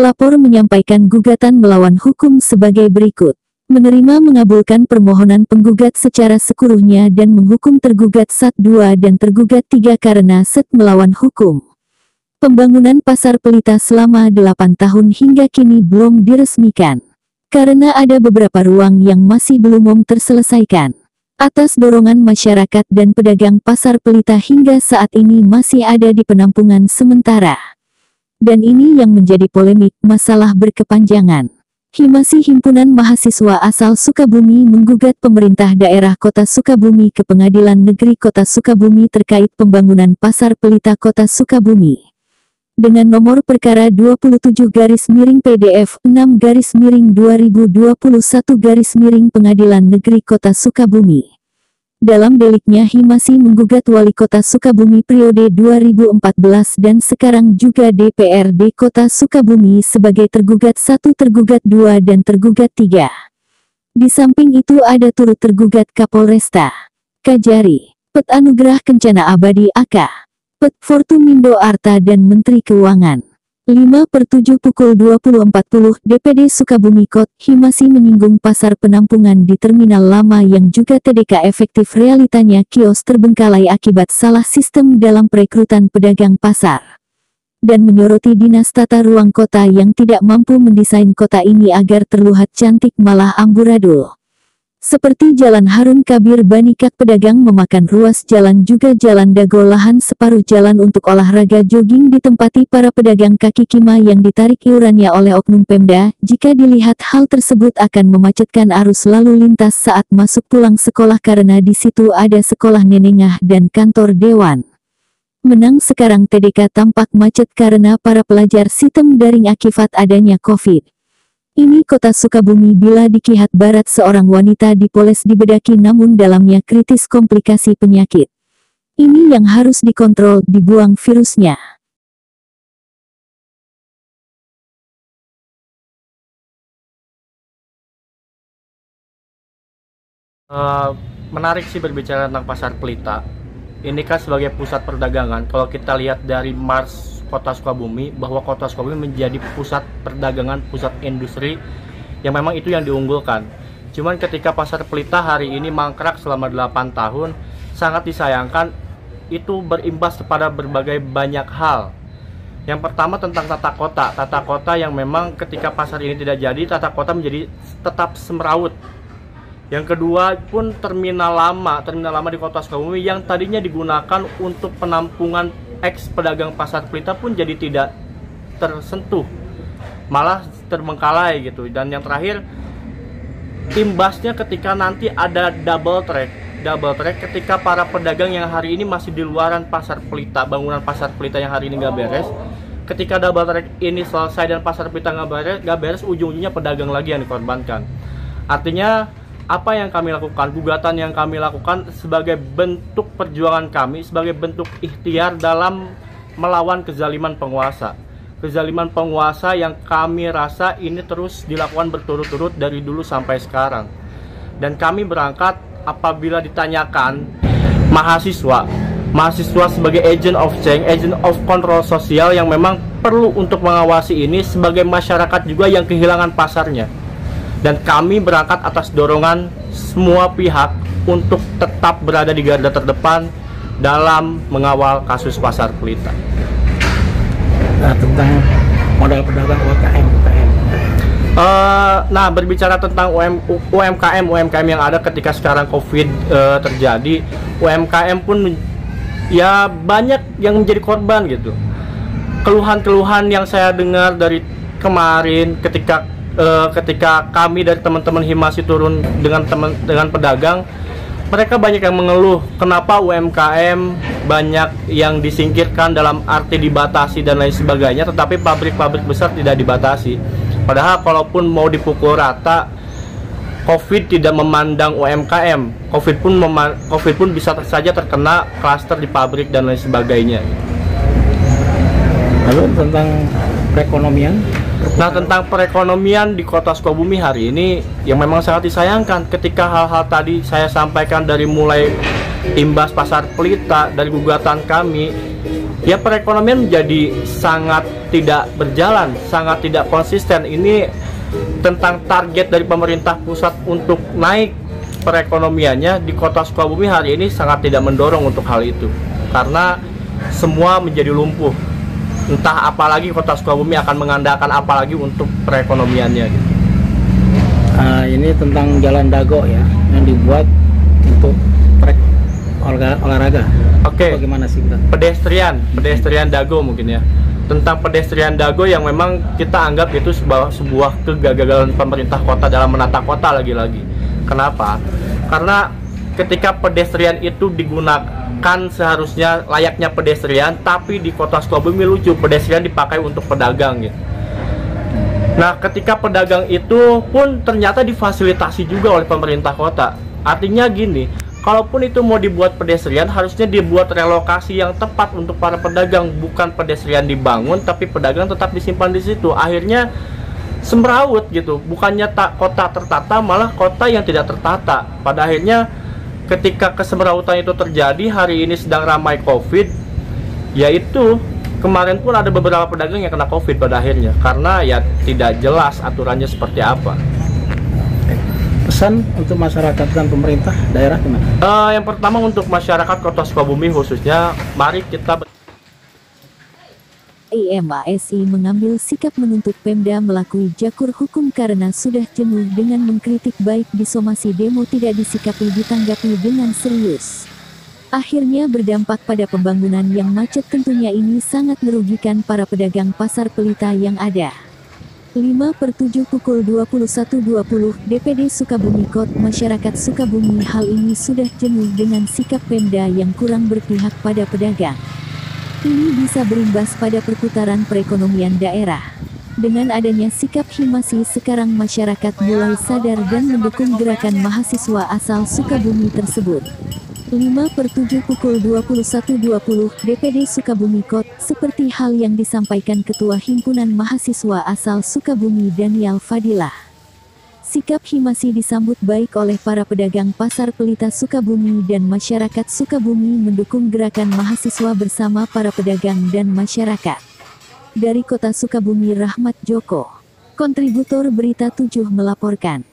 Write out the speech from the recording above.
Pelapor menyampaikan gugatan melawan hukum sebagai berikut. Menerima mengabulkan permohonan penggugat secara seluruhnya dan menghukum tergugat 1, 2 dan tergugat 3 karena melawan hukum. Pembangunan Pasar Pelita selama 8 tahun hingga kini belum diresmikan. Karena ada beberapa ruang yang masih belum terselesaikan. Atas dorongan masyarakat dan pedagang Pasar Pelita hingga saat ini masih ada di penampungan sementara. Dan ini yang menjadi polemik, masalah berkepanjangan. Himasi Himpunan Mahasiswa asal Sukabumi menggugat pemerintah daerah Kota Sukabumi ke Pengadilan Negeri Kota Sukabumi terkait pembangunan Pasar Pelita Kota Sukabumi. Dengan nomor perkara 27-PDF 6-2021 Pengadilan Negeri Kota Sukabumi. Dalam deliknya Himasi menggugat Wali Kota Sukabumi periode 2014 dan sekarang juga DPRD Kota Sukabumi sebagai tergugat 1, tergugat 2 dan tergugat 3. Di samping itu ada turut tergugat Kapolresta Kajari, Pet Anugerah Kencana Abadi AK, Pet Fortumindo Arta dan Menteri Keuangan. 5/7 pukul 20.40 DPD Sukabumi Kot. Himasi menyinggung pasar penampungan di Terminal Lama yang juga TDK efektif, realitanya kios terbengkalai akibat salah sistem dalam perekrutan pedagang pasar. Dan menyoroti Dinas Tata Ruang Kota yang tidak mampu mendesain kota ini agar terlihat cantik malah amburadul. Seperti Jalan Harun Kabir Banikak, pedagang memakan ruas jalan, juga Jalan Dago lahan separuh jalan untuk olahraga jogging ditempati para pedagang kaki lima yang ditarik iurannya oleh oknum Pemda. Jika dilihat hal tersebut akan memacetkan arus lalu lintas saat masuk pulang sekolah karena di situ ada sekolah nenengah dan kantor dewan. Menang sekarang TDK tampak macet karena para pelajar sistem daring akibat adanya COVID. Ini Kota Sukabumi. Bila di Kihat Barat seorang wanita dipoles dibedaki namun dalamnya kritis komplikasi penyakit. Ini yang harus dikontrol, dibuang virusnya. Menarik sih berbicara tentang Pasar Pelita. Ini kan sebagai pusat perdagangan. Kalau kita lihat dari Mars Kota Sukabumi, bahwa Kota Sukabumi menjadi pusat perdagangan, pusat industri yang memang itu yang diunggulkan. Cuman ketika Pasar Pelita hari ini mangkrak selama 8 tahun, sangat disayangkan. Itu berimbas kepada berbagai banyak hal. Yang pertama tentang tata kota yang memang ketika pasar ini tidak jadi, tata kota menjadi tetap semrawut. Yang kedua pun terminal lama di Kota Sukabumi yang tadinya digunakan untuk penampungan ex pedagang Pasar Pelita pun jadi tidak tersentuh, malah terbengkalai gitu. Dan yang terakhir, imbasnya ketika nanti ada double track ketika para pedagang yang hari ini masih di luaran Pasar Pelita, bangunan Pasar Pelita yang hari ini nggak beres, ketika double track ini selesai dan Pasar Pelita nggak beres, ujung-ujungnya pedagang lagi yang dikorbankan. Artinya apa yang kami lakukan, gugatan yang kami lakukan sebagai bentuk perjuangan kami, sebagai bentuk ikhtiar dalam melawan kezaliman penguasa. Kezaliman penguasa yang kami rasa ini terus dilakukan berturut-turut dari dulu sampai sekarang. Dan kami berangkat apabila ditanyakan mahasiswa sebagai agent of change, agent of control sosial yang memang perlu untuk mengawasi ini sebagai masyarakat juga yang kehilangan pasarnya. Dan kami berangkat atas dorongan semua pihak untuk tetap berada di garda terdepan dalam mengawal kasus Pasar Pelita. Nah, tentang modal pedagang UMKM. Nah, berbicara tentang UMKM yang ada ketika sekarang COVID terjadi, UMKM pun ya banyak yang menjadi korban gitu. Keluhan-keluhan yang saya dengar dari kemarin ketika kami dari teman-teman Himasi turun dengan pedagang, mereka banyak yang mengeluh kenapa UMKM banyak yang disingkirkan dalam arti dibatasi dan lain sebagainya, tetapi pabrik-pabrik besar tidak dibatasi. Padahal kalaupun mau dipukul rata, COVID tidak memandang UMKM. COVID pun bisa saja terkena klaster di pabrik dan lain sebagainya. Lalu tentang perekonomian? Nah, tentang perekonomian di Kota Sukabumi hari ini yang memang sangat disayangkan ketika hal-hal tadi saya sampaikan dari mulai imbas Pasar Pelita, dari gugatan kami, ya perekonomian menjadi sangat tidak berjalan, sangat tidak konsisten. Ini tentang target dari pemerintah pusat untuk naik perekonomiannya di Kota Sukabumi hari ini sangat tidak mendorong untuk hal itu, karena semua menjadi lumpuh. Entah apalagi Kota Sukabumi akan mengandalkan apalagi untuk perekonomiannya gitu. Ini tentang jalan dago ya, yang dibuat untuk olahraga. Oke. Bagaimana sih kita? Pedestrian dago mungkin ya. Tentang pedestrian dago yang memang kita anggap itu sebuah kegagalan pemerintah kota dalam menata kota lagi-lagi. Kenapa? Karena ketika pedestrian itu digunakan seharusnya layaknya pedestrian, tapi di Kota Sukabumi lucu, pedestrian dipakai untuk pedagang gitu. Nah, ketika pedagang itu pun ternyata difasilitasi juga oleh pemerintah kota. Artinya gini, kalaupun itu mau dibuat pedestrian, harusnya dibuat relokasi yang tepat untuk para pedagang, bukan pedestrian dibangun tapi pedagang tetap disimpan di situ. Akhirnya semrawut gitu, bukannya kota tertata, malah kota yang tidak tertata. Pada akhirnya ketika kesemrawutan itu terjadi, hari ini sedang ramai COVID, yaitu kemarin pun ada beberapa pedagang yang kena COVID pada akhirnya, karena ya tidak jelas aturannya seperti apa. Pesan untuk masyarakat dan pemerintah daerah gimana? Yang pertama untuk masyarakat Kota Sukabumi khususnya, mari kita IMASI mengambil sikap menuntut Pemda melakui jakur hukum karena sudah jenuh dengan mengkritik, baik di somasi demo tidak disikapi ditanggapi dengan serius. Akhirnya berdampak pada pembangunan yang macet, tentunya ini sangat merugikan para pedagang pasar pelita yang ada. 5/7 pukul 21.20 DPD Sukabumi Kot. Masyarakat Sukabumi hal ini sudah jenuh dengan sikap Pemda yang kurang berpihak pada pedagang. Ini bisa berimbas pada perputaran perekonomian daerah. Dengan adanya sikap Himasi, sekarang masyarakat mulai sadar dan mendukung gerakan mahasiswa asal Sukabumi tersebut. 5/7 pukul 21.20 DPD Sukabumi Kot. Seperti hal yang disampaikan Ketua Himpunan Mahasiswa asal Sukabumi Daniel Fadilah. Sikap Himasi disambut baik oleh para pedagang pasar pelita Sukabumi dan masyarakat Sukabumi mendukung gerakan mahasiswa bersama para pedagang dan masyarakat. Dari Kota Sukabumi, Rahmat Joko, kontributor Berita 7 melaporkan.